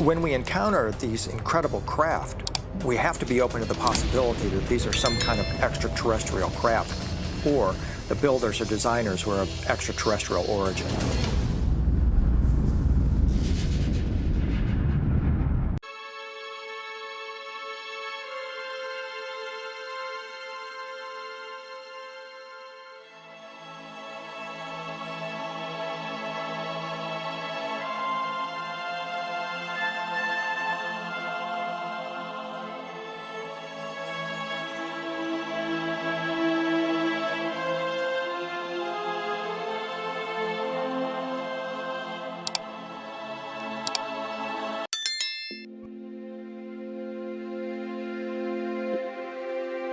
When we encounter these incredible craft, we have to be open to the possibility that these are some kind of extraterrestrial craft, or the builders or designers were of extraterrestrial origin.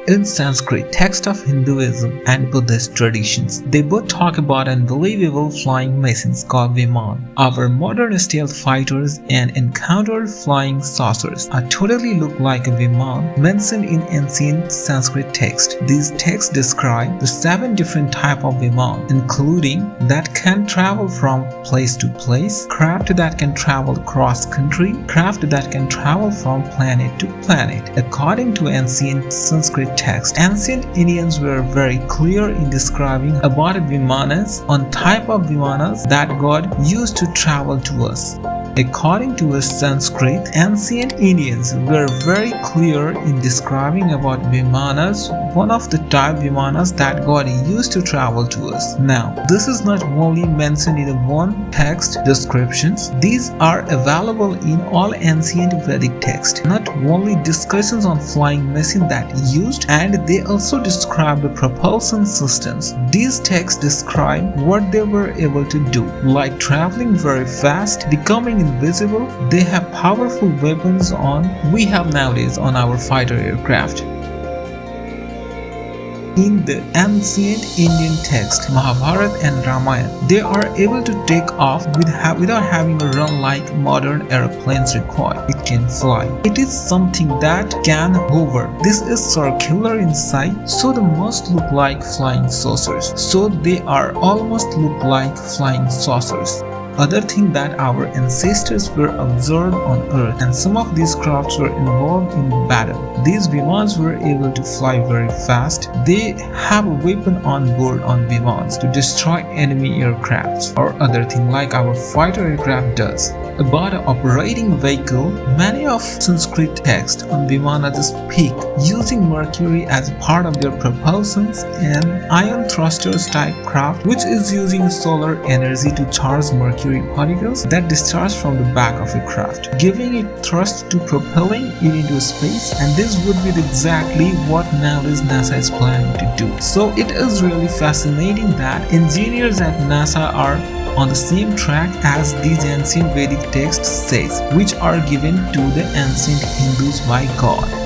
In Sanskrit, text of Hinduism and Buddhist traditions, they both talk about unbelievable flying machines called Viman. Our modern stealth fighters and encountered flying saucers are totally look like a Viman mentioned in ancient Sanskrit text. These texts describe the 7 different types of Viman, including that can travel from place to place, craft that can travel across country, craft that can travel from planet to planet. According to ancient Sanskrit text, ancient Indians were very clear in describing about Vimanas on type of Vimanas that God used to travel to us. According to Sanskrit, ancient Indians were very clear in describing about Vimanas, one of the type Vimanas that God used to travel to us. Now, this is not only mentioned in one text descriptions, these are available in all ancient Vedic texts. Not only discussions on flying machine that used, and they also describe the propulsion systems. These texts describe what they were able to do, like traveling very fast, becoming invisible. They have powerful weapons we have nowadays on our fighter aircraft. In the ancient Indian text, Mahabharata and Ramayana, they are able to take off without having a run like modern airplanes require. It can fly. It is something that can hover. This is circular inside, so they must look like flying saucers. So they are almost look like flying saucers. Other thing that our ancestors were observed on Earth, and some of these crafts were involved in battle. These Vimans were able to fly very fast. They have a weapon on board on Vimans to destroy enemy aircrafts or other thing like our fighter aircraft does. About an operating vehicle, many of Sanskrit texts on Vimanas speak using mercury as part of their propulsions and ion thrusters type craft, which is using solar energy to charge mercury particles that discharge from the back of a craft, giving it thrust to propelling it into space, and this would be exactly what nowadays NASA is planning to do. So it is really fascinating that engineers at NASA are on the same track as these ancient Vedic texts says, which are given to the ancient Hindus by God.